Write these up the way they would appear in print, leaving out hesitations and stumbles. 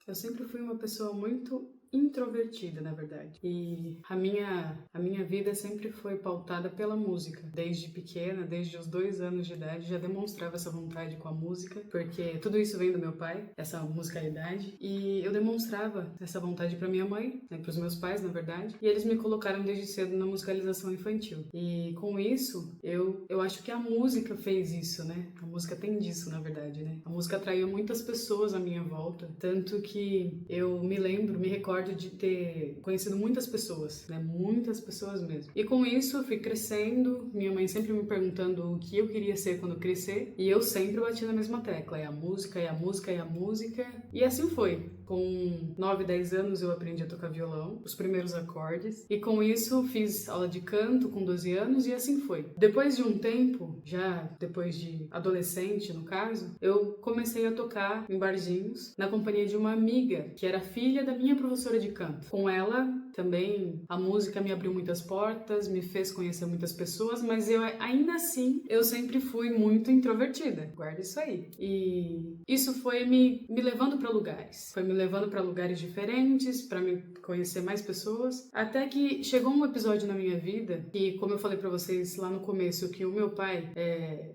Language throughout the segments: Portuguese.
Eu sempre fui uma pessoa muito introvertida, na verdade. E a minha vida sempre foi pautada pela música. Desde pequena, desde os 2 anos de idade, já demonstrava essa vontade com a música, porque tudo isso vem do meu pai, essa musicalidade. E eu demonstrava essa vontade para minha mãe, né, para os meus pais, na verdade. E eles me colocaram desde cedo na musicalização infantil. E com isso, eu acho que a música fez isso, né? A música tem disso, na verdade, né? A música atraiu muitas pessoas à minha volta, tanto que eu me recordo de ter conhecido muitas pessoas, né? Muitas pessoas mesmo. E com isso eu fui crescendo, minha mãe sempre me perguntando o que eu queria ser quando eu crescer, e eu sempre bati na mesma tecla, é a música, é a música, é a música. E assim foi. Com 9, 10 anos eu aprendi a tocar violão, os primeiros acordes, e com isso fiz aula de canto com 12 anos e assim foi. Depois de um tempo, já depois de adolescente no caso, eu comecei a tocar em barzinhos na companhia de uma amiga, que era filha da minha professora de canto. Com ela também a música me abriu muitas portas, me fez conhecer muitas pessoas, mas eu ainda assim eu sempre fui muito introvertida. Guarda isso aí. E isso foi me levando para lugares. Foi me levando para lugares diferentes, para me conhecer mais pessoas, até que chegou um episódio na minha vida que, como eu falei para vocês lá no começo, que o meu pai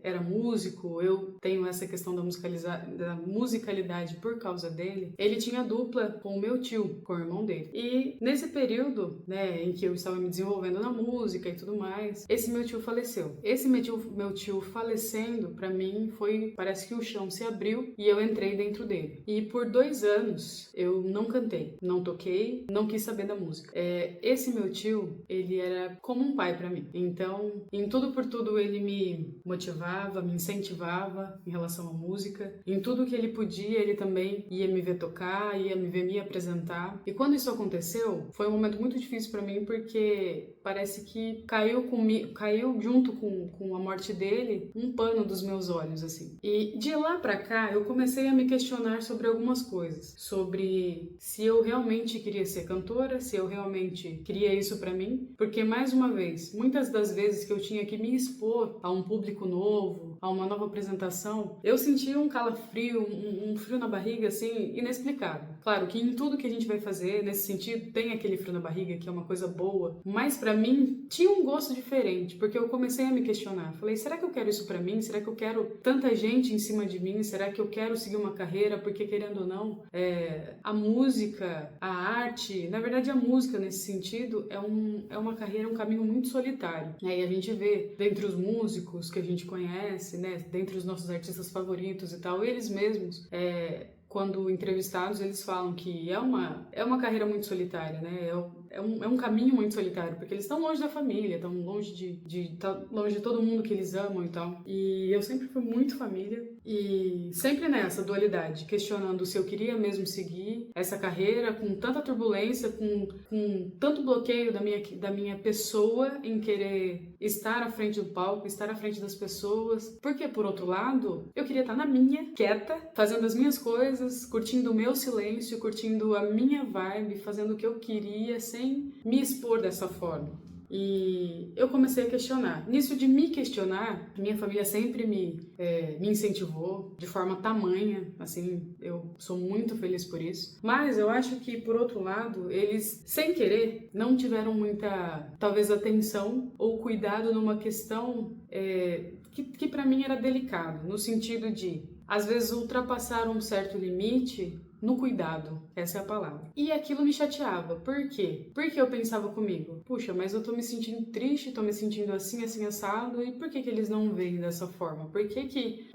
era músico, eu tenho essa questão da musicalidade por causa dele. Ele tinha dupla com o meu tio, com o irmão dele. E nesse período, né, em que eu estava me desenvolvendo na música e tudo mais, esse meu tio faleceu. Esse meu tio falecendo, para mim, parece que o chão se abriu e eu entrei dentro dele. E por 2 anos eu não cantei, não toquei, não quis saber da música. Esse meu tio, ele era como um pai para mim. Então, em tudo por tudo, ele me motivava, me incentivava em relação à música. Em tudo que ele podia, ele também ia me ver tocar, ia me ver me apresentar. E quando isso aconteceu, foi um momento muito difícil para mim, porque parece que caiu junto com a morte dele um pano dos meus olhos, assim. E de lá pra cá, eu comecei a me questionar sobre algumas coisas, sobre se eu realmente queria ser cantora, se eu realmente queria isso pra mim, porque mais uma vez, muitas das vezes que eu tinha que me expor a um público novo, a uma nova apresentação, eu sentia um calafrio, um frio na barriga, assim, inexplicável. Claro que em tudo que a gente vai fazer, nesse sentido, tem aquele frio na barriga, que é uma coisa boa, mas pra mim tinha um gosto diferente, porque eu comecei a me questionar. Falei, será que eu quero isso pra mim? Será que eu quero tanta gente em cima de mim? Será que eu quero seguir uma carreira? Porque, querendo ou não, a música, a arte, na verdade a música nesse sentido é uma carreira, um caminho muito solitário, né? E a gente vê dentre os músicos que a gente conhece, né, dentre os nossos artistas favoritos e tal, eles mesmos, quando entrevistados, eles falam que é uma carreira muito solitária, né? É um caminho muito solitário, porque eles estão longe da família, estão longe longe de todo mundo que eles amam e tal. E eu sempre fui muito família e sempre nessa dualidade, questionando se eu queria mesmo seguir essa carreira com tanta turbulência, com tanto bloqueio da minha pessoa em querer estar à frente do palco, estar à frente das pessoas. Porque, por outro lado, eu queria estar na minha, quieta, fazendo as minhas coisas, curtindo o meu silêncio, curtindo a minha vibe, fazendo o que eu queria, sem me expor dessa forma. E eu comecei a questionar. Nisso de me questionar, a minha família sempre me incentivou de forma tamanha, assim, eu sou muito feliz por isso. Mas eu acho que, por outro lado, eles, sem querer, não tiveram muita, talvez, atenção ou cuidado numa questão que para mim era delicado, no sentido de, às vezes, ultrapassar um certo limite no cuidado, essa é a palavra. E aquilo me chateava. Por quê? Porque eu pensava comigo, puxa, mas eu tô me sentindo triste, tô me sentindo assim, assim, assado, e por que eles não veem dessa forma? Por que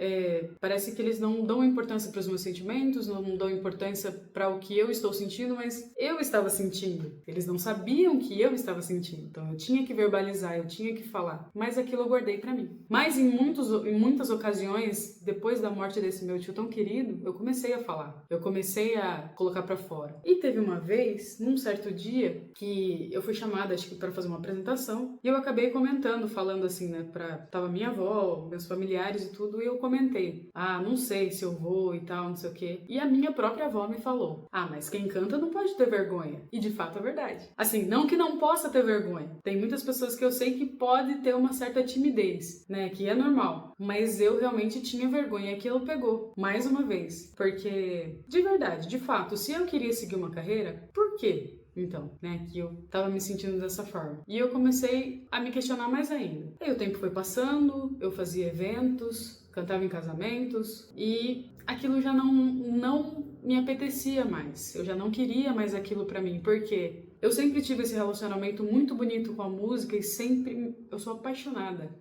parece que eles não dão importância para os meus sentimentos, não dão importância para o que eu estou sentindo, mas eu estava sentindo. Eles não sabiam que eu estava sentindo, então eu tinha que verbalizar, eu tinha que falar, mas aquilo eu guardei para mim. Mas em muitas ocasiões, depois da morte desse meu tio tão querido, eu comecei a falar, eu comecei a colocar pra fora. E teve uma vez, num certo dia, que eu fui chamada, acho que pra fazer uma apresentação, e eu acabei comentando, falando assim, né, tava minha avó, meus familiares e tudo, e eu comentei, não sei se eu vou e tal, não sei o quê. E a minha própria avó me falou, mas quem canta não pode ter vergonha. E de fato é verdade. Assim, não que não possa ter vergonha. Tem muitas pessoas que eu sei que pode ter uma certa timidez, né, que é normal. Mas eu realmente tinha vergonha, e aquilo pegou, mais uma vez. Porque, de verdade, verdade, de fato, se eu queria seguir uma carreira, por quê? Então, né, que eu tava me sentindo dessa forma. E eu comecei a me questionar mais ainda. Aí o tempo foi passando, eu fazia eventos, cantava em casamentos e aquilo já não me apetecia mais. Eu já não queria mais aquilo pra mim, porque eu sempre tive esse relacionamento muito bonito com a música e sempre eu sou apaixonada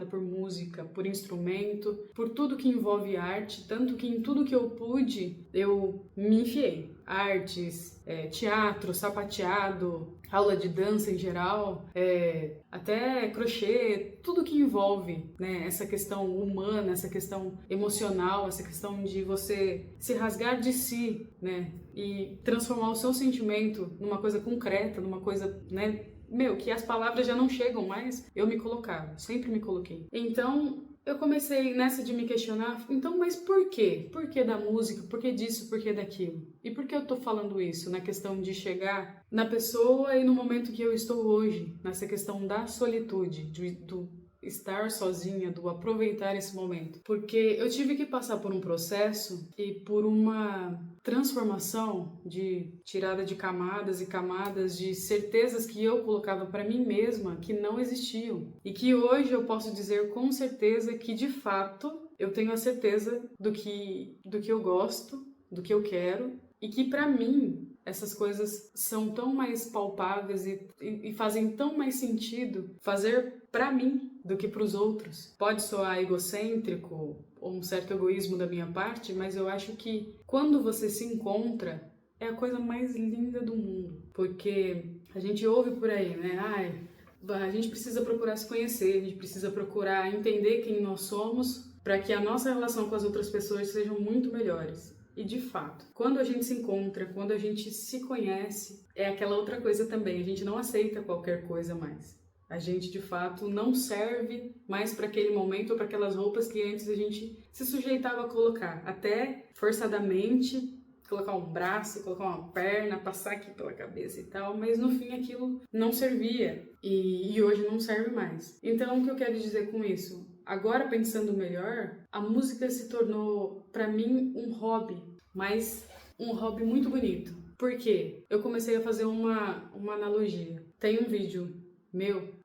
por música, por instrumento, por tudo que envolve arte, tanto que em tudo que eu pude, eu me enfiei. Artes, teatro, sapateado, aula de dança em geral, até crochê, tudo que envolve, né, essa questão humana, essa questão emocional, essa questão de você se rasgar de si, né, e transformar o seu sentimento numa coisa concreta, numa coisa, né, que as palavras já não chegam mais, eu me colocava, sempre me coloquei. Então, eu comecei nessa de me questionar, então, mas por quê? Por que da música? Por que disso? Por que daquilo? E por que eu tô falando isso? Na questão de chegar na pessoa e no momento que eu estou hoje, nessa questão da solitude, do estar sozinha, do aproveitar esse momento. Porque eu tive que passar por um processo e por uma transformação de tirada de camadas e camadas de certezas que eu colocava para mim mesma que não existiam. E que hoje eu posso dizer com certeza que, de fato, eu tenho a certeza do que eu gosto, do que eu quero e que, para mim, essas coisas são tão mais palpáveis e fazem tão mais sentido fazer para mim do que para os outros. Pode soar egocêntrico ou um certo egoísmo da minha parte, mas eu acho que quando você se encontra é a coisa mais linda do mundo, porque a gente ouve por aí, né? A gente precisa procurar se conhecer, a gente precisa procurar entender quem nós somos para que a nossa relação com as outras pessoas sejam muito melhores. E de fato, quando a gente se encontra, quando a gente se conhece, é aquela outra coisa também, a gente não aceita qualquer coisa mais. A gente, de fato, não serve mais para aquele momento ou para aquelas roupas que antes a gente se sujeitava a colocar. Até, forçadamente, colocar um braço, colocar uma perna, passar aqui pela cabeça e tal. Mas, no fim, aquilo não servia. E hoje não serve mais. Então, o que eu quero dizer com isso? Agora, pensando melhor, a música se tornou, para mim, um hobby. Mas um hobby muito bonito. Por quê? Eu comecei a fazer uma analogia. Tem um vídeo meu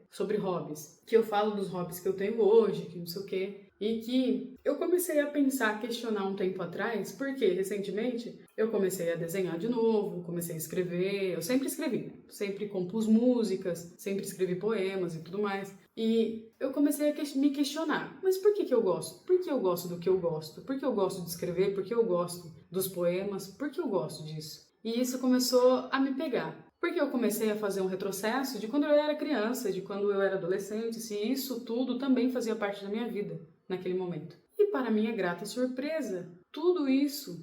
sobre hobbies, que eu falo dos hobbies que eu tenho hoje, que não sei o quê, e que eu comecei a pensar, a questionar um tempo atrás, porque recentemente eu comecei a desenhar de novo, comecei a escrever, eu sempre escrevi, né? Sempre compus músicas, sempre escrevi poemas e tudo mais, e eu comecei a me questionar, mas por que eu gosto? Por que eu gosto do que eu gosto? Por que eu gosto de escrever? Por que eu gosto dos poemas? Por que eu gosto disso? E isso começou a me pegar. Porque eu comecei a fazer um retrocesso de quando eu era criança, de quando eu era adolescente, se isso tudo também fazia parte da minha vida naquele momento. E para minha grata surpresa, tudo isso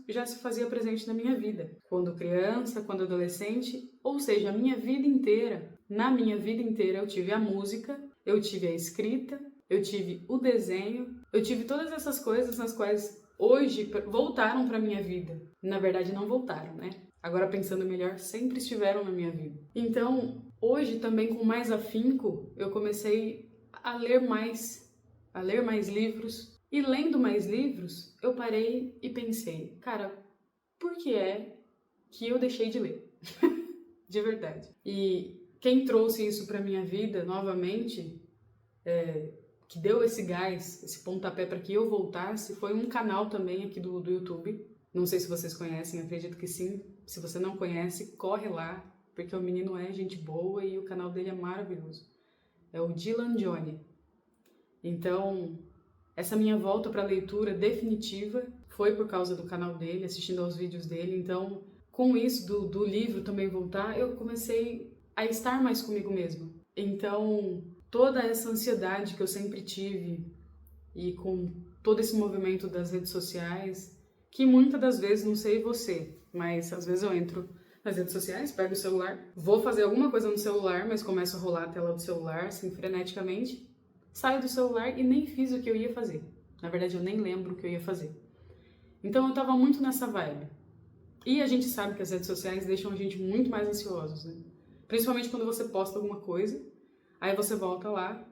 já se fazia presente na minha vida. Quando criança, quando adolescente, ou seja, a minha vida inteira. Na minha vida inteira eu tive a música, eu tive a escrita, eu tive o desenho, eu tive todas essas coisas nas quais hoje voltaram para minha vida. Na verdade não voltaram, né? Agora pensando melhor, sempre estiveram na minha vida. Então, hoje também com mais afinco, eu comecei a ler mais livros. E lendo mais livros, eu parei e pensei, cara, por que é que eu deixei de ler? De verdade. E quem trouxe isso pra minha vida novamente, que deu esse gás, esse pontapé para que eu voltasse, foi um canal também aqui do YouTube. Não sei se vocês conhecem, acredito que sim. Se você não conhece, corre lá, porque o menino é gente boa e o canal dele é maravilhoso. É o Dylan Johnny. Então, essa minha volta para a leitura definitiva foi por causa do canal dele, assistindo aos vídeos dele. Então, com isso do livro também voltar, eu comecei a estar mais comigo mesma. Então, toda essa ansiedade que eu sempre tive e com todo esse movimento das redes sociais, que muitas das vezes, não sei você, mas às vezes eu entro nas redes sociais, pego o celular, vou fazer alguma coisa no celular, mas começo a rolar a tela do celular, assim, freneticamente, saio do celular e nem fiz o que eu ia fazer. Na verdade, eu nem lembro o que eu ia fazer. Então, eu tava muito nessa vibe. E a gente sabe que as redes sociais deixam a gente muito mais ansiosos, né? Principalmente quando você posta alguma coisa, aí você volta lá,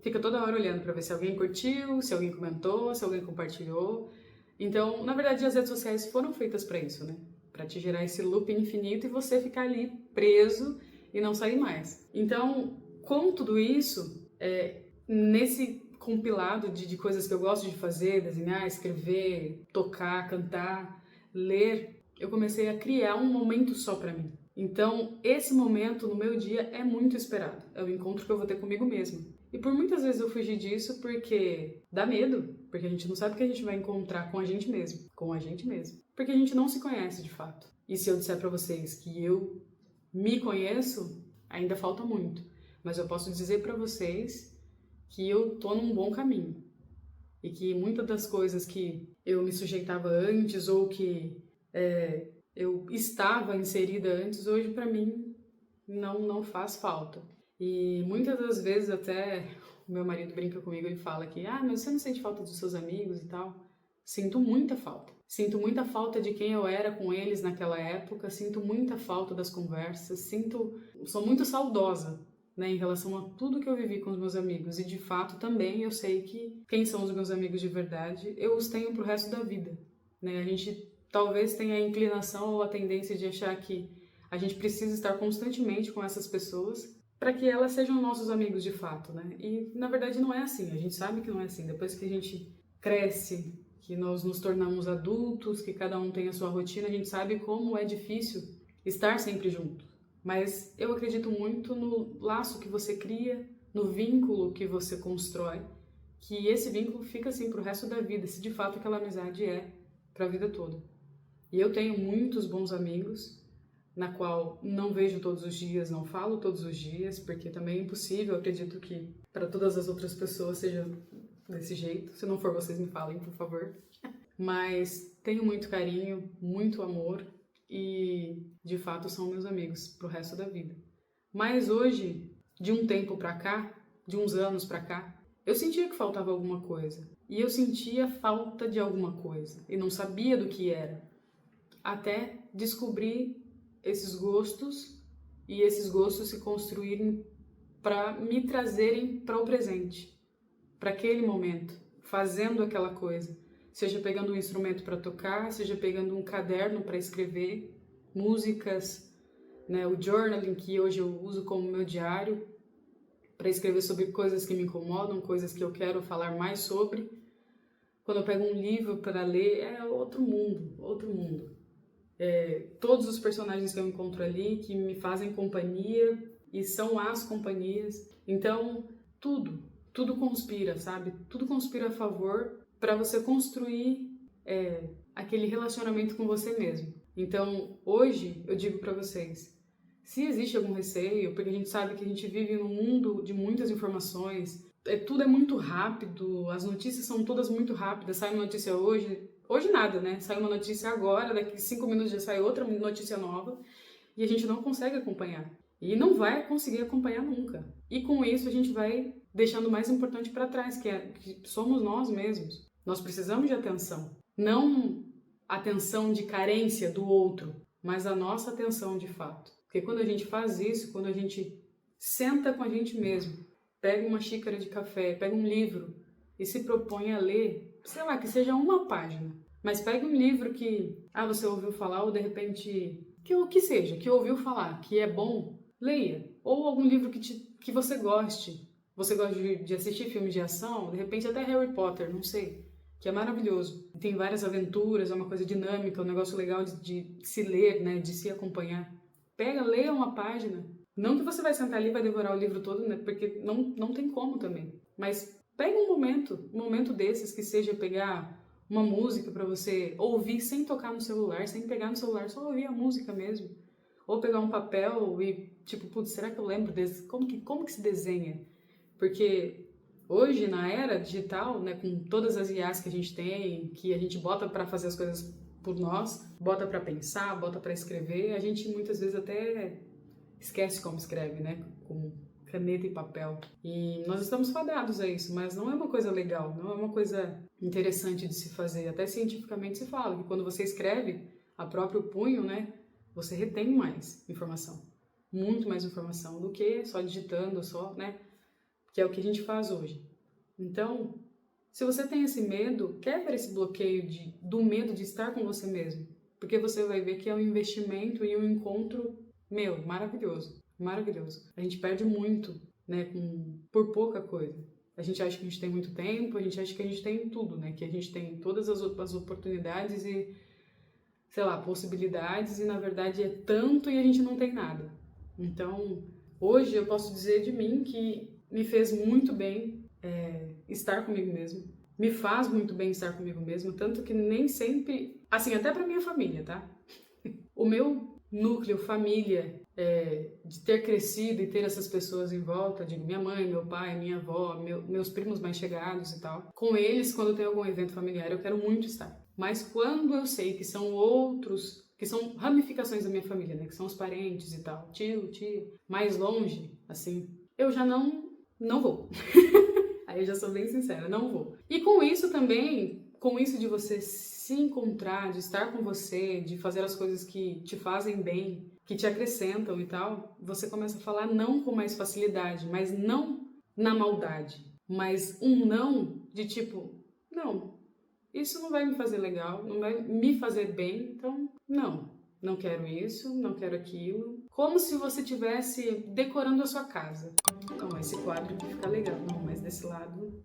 fica toda hora olhando pra ver se alguém curtiu, se alguém comentou, se alguém compartilhou. Então, na verdade, as redes sociais foram feitas para isso, né? Para te gerar esse loop infinito e você ficar ali preso e não sair mais. Então, com tudo isso, nesse compilado de coisas que eu gosto de fazer, desenhar, escrever, tocar, cantar, ler, eu comecei a criar um momento só para mim. Então, esse momento no meu dia é muito esperado. É o encontro que eu vou ter comigo mesma. E por muitas vezes eu fugi disso porque dá medo, porque a gente não sabe o que a gente vai encontrar com a gente mesmo, porque a gente não se conhece de fato. E se eu disser para vocês que eu me conheço, ainda falta muito, mas eu posso dizer para vocês que eu tô num bom caminho e que muitas das coisas que eu me sujeitava antes ou que eu estava inserida antes, hoje para mim não faz falta. E muitas das vezes até o meu marido brinca comigo, ele fala que mas você não sente falta dos seus amigos e tal? Sinto muita falta. Sinto muita falta de quem eu era com eles naquela época, sinto muita falta das conversas, sou muito saudosa, né, em relação a tudo que eu vivi com os meus amigos. E de fato também eu sei que quem são os meus amigos de verdade, eu os tenho pro resto da vida, né? A gente talvez tenha a inclinação ou a tendência de achar que a gente precisa estar constantemente com essas pessoas para que elas sejam nossos amigos de fato, né? E na verdade não é assim, a gente sabe que não é assim. Depois que a gente cresce, que nós nos tornamos adultos, que cada um tem a sua rotina, a gente sabe como é difícil estar sempre junto. Mas eu acredito muito no laço que você cria, no vínculo que você constrói, que esse vínculo fica assim pro resto da vida, se de fato aquela amizade é pra vida toda. E eu tenho muitos bons amigos, na qual não vejo todos os dias, não falo todos os dias, porque também é impossível, eu acredito que para todas as outras pessoas seja desse jeito. Se não for, vocês me falem, por favor. Mas tenho muito carinho, muito amor e, de fato, são meus amigos pro resto da vida. Mas hoje, de um tempo pra cá, de uns anos pra cá, eu sentia que faltava alguma coisa. E eu sentia falta de alguma coisa e não sabia do que era. Até descobrir esses gostos e esses gostos se construírem para me trazerem para o presente, para aquele momento, fazendo aquela coisa, seja pegando um instrumento para tocar, seja pegando um caderno para escrever músicas, né, o journaling que hoje eu uso como meu diário para escrever sobre coisas que me incomodam, coisas que eu quero falar mais sobre. Quando eu pego um livro para ler, é outro mundo, outro mundo. Todos os personagens que eu encontro ali que me fazem companhia e são as companhias. Então, tudo conspira, sabe? Tudo conspira a favor para você construir aquele relacionamento com você mesmo. Então, hoje, eu digo para vocês, se existe algum receio, porque a gente sabe que a gente vive num mundo de muitas informações, tudo é muito rápido, as notícias são todas muito rápidas, sai uma notícia hoje nada, né? Sai uma notícia agora, daqui 5 minutos já sai outra notícia nova e a gente não consegue acompanhar. E não vai conseguir acompanhar nunca. E com isso a gente vai deixando o mais importante para trás, que somos nós mesmos. Nós precisamos de atenção. Não atenção de carência do outro, mas a nossa atenção de fato. Porque quando a gente faz isso, quando a gente senta com a gente mesmo, pega uma xícara de café, pega um livro e se propõe a ler, sei lá, que seja uma página, mas pegue um livro que você ouviu falar ou de repente que seja, que ouviu falar, que é bom, leia. Ou algum livro que você goste. Você gosta de assistir filmes de ação, de repente até Harry Potter, não sei, que é maravilhoso. Tem várias aventuras, é uma coisa dinâmica, um negócio legal de se ler, né, de se acompanhar. Pega, leia uma página. Não que você vai sentar ali e vai devorar o livro todo, né, porque não tem como também. Mas pega um momento desses que seja pegar uma música para você ouvir sem tocar no celular, sem pegar no celular, só ouvir a música mesmo. Ou pegar um papel e, tipo, putz, será que eu lembro desse? Como que se desenha? Porque hoje, na era digital, né, com todas as IAs que a gente tem, que a gente bota para fazer as coisas por nós, bota para pensar, bota para escrever, a gente muitas vezes até esquece como escreve, né, com caneta e papel. E nós estamos fadados a isso, mas não é uma coisa legal, não é uma coisa interessante de se fazer. Até cientificamente se fala que quando você escreve a próprio punho, né, você retém mais informação, muito mais informação do que só digitando, só, né, que é o que a gente faz hoje. Então, Se você tem esse medo, quebra esse bloqueio do medo de estar com você mesmo. Porque você vai ver que é um investimento e um encontro, maravilhoso. Maravilhoso. A gente perde muito, né, por pouca coisa. A gente acha que a gente tem muito tempo, a gente acha que a gente tem tudo, né? Que a gente tem todas as oportunidades e, sei lá, possibilidades, e na verdade é tanto e a gente não tem nada. Então, hoje eu posso dizer de mim que me fez muito bem estar comigo mesmo. Me faz muito bem estar comigo mesmo, tanto que nem sempre... Assim, até pra minha família, tá? O meu núcleo, família, de ter crescido e ter essas pessoas em volta, digo, minha mãe, meu pai, minha avó, meus primos mais chegados e tal. Com eles, quando tem algum evento familiar, eu quero muito estar. Mas quando eu sei que são outros, que são ramificações da minha família, né? Que são os parentes e tal, tio, tia, mais longe, assim, eu já não vou. Aí eu já sou bem sincera, não vou. E com isso também, com isso de você se encontrar, de estar com você, de fazer as coisas que te fazem bem, que te acrescentam e tal, você começa a falar não com mais facilidade, mas não na maldade, mas um não de tipo, não, isso não vai me fazer legal, não vai me fazer bem, então não quero isso, não quero aquilo. Como se você estivesse decorando a sua casa. Não, esse quadro vai ficar legal, não, mas desse lado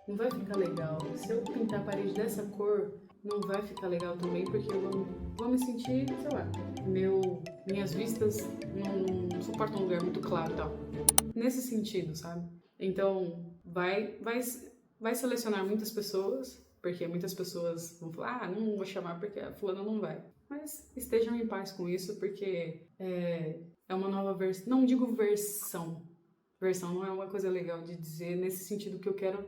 não vai ficar legal. Se eu pintar a parede dessa cor, não vai ficar legal também, porque eu vou me sentir, sei lá, minhas vistas não suportam um lugar muito claro e tal. Nesse sentido, sabe? Então, vai selecionar muitas pessoas, porque muitas pessoas vão falar, não vou chamar porque a fulana não vai. Mas estejam em paz com isso, porque é uma nova versão, não digo versão não é uma coisa legal de dizer nesse sentido que eu quero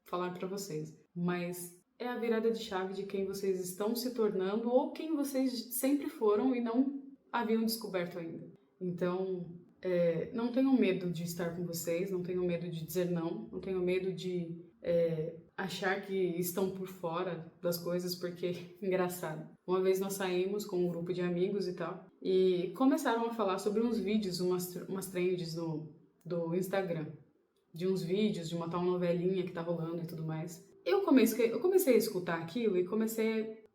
falar pra vocês, mas é a virada de chave de quem vocês estão se tornando ou quem vocês sempre foram e não haviam descoberto ainda. Então, não tenham medo de estar com vocês, não tenham medo de dizer não tenham medo de achar que estão por fora das coisas, porque, engraçado, uma vez nós saímos com um grupo de amigos e tal, e começaram a falar sobre uns vídeos, umas trends do Instagram, de uns vídeos, de uma tal novelinha que tá rolando e tudo mais. Eu comecei a escutar aquilo e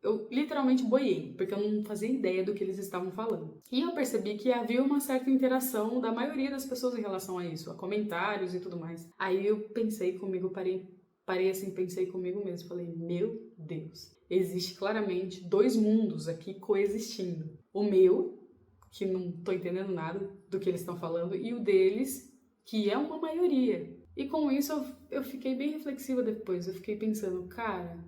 eu literalmente boiei, porque eu não fazia ideia do que eles estavam falando. E eu percebi que havia uma certa interação da maioria das pessoas em relação a isso, a comentários e tudo mais. Aí eu pensei comigo, parei assim, pensei comigo mesmo, falei, meu Deus, existe claramente dois mundos aqui coexistindo. O meu, que não tô entendendo nada do que eles estão falando, e o deles, que é uma maioria. E com isso eu fiquei bem reflexiva depois, eu fiquei pensando, cara,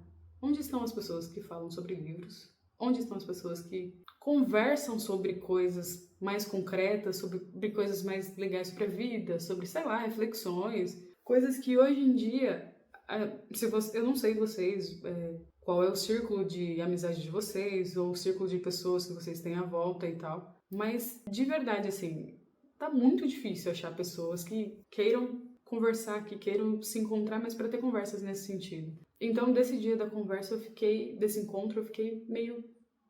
onde estão as pessoas que falam sobre livros? Onde estão as pessoas que conversam sobre coisas mais concretas, sobre coisas mais legais sobre a vida, sobre, sei lá, reflexões, coisas que hoje em dia, eu não sei vocês, qual é o círculo de amizade de vocês, ou o círculo de pessoas que vocês têm à volta e tal, mas de verdade, assim, tá muito difícil achar pessoas que queiram conversar, que queiram se encontrar, mas para ter conversas nesse sentido. Então, desse dia da conversa, desse encontro, eu fiquei meio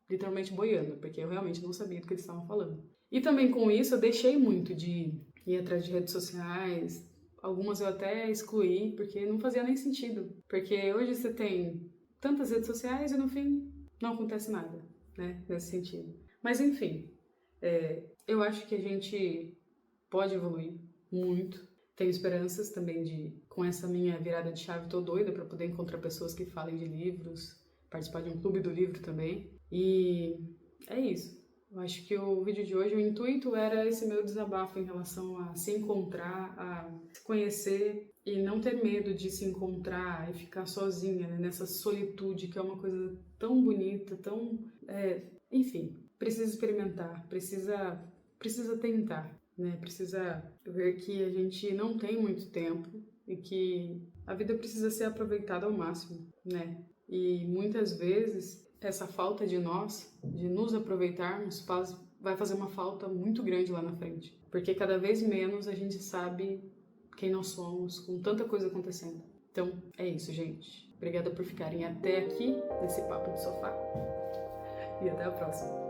literalmente boiando, porque eu realmente não sabia do que eles estavam falando. E também com isso, eu deixei muito de ir atrás de redes sociais. Algumas eu até excluí, porque não fazia nem sentido. Porque hoje você tem tantas redes sociais e no fim não acontece nada, né, nesse sentido. Mas enfim, eu acho que a gente pode evoluir muito. Tenho esperanças também com essa minha virada de chave, tô doida para poder encontrar pessoas que falem de livros, participar de um clube do livro também. E é isso. Eu acho que o vídeo de hoje, o intuito era esse meu desabafo em relação a se encontrar, a se conhecer e não ter medo de se encontrar e ficar sozinha, né, nessa solitude que é uma coisa tão bonita, tão... enfim, precisa experimentar, precisa tentar. Né? Precisa ver que a gente não tem muito tempo e que a vida precisa ser aproveitada ao máximo, né? E muitas vezes essa falta de nos aproveitarmos, vai fazer uma falta muito grande lá na frente. Porque cada vez menos a gente sabe quem nós somos, com tanta coisa acontecendo. Então, é isso, gente. Obrigada por ficarem até aqui nesse papo de sofá. E até a próxima.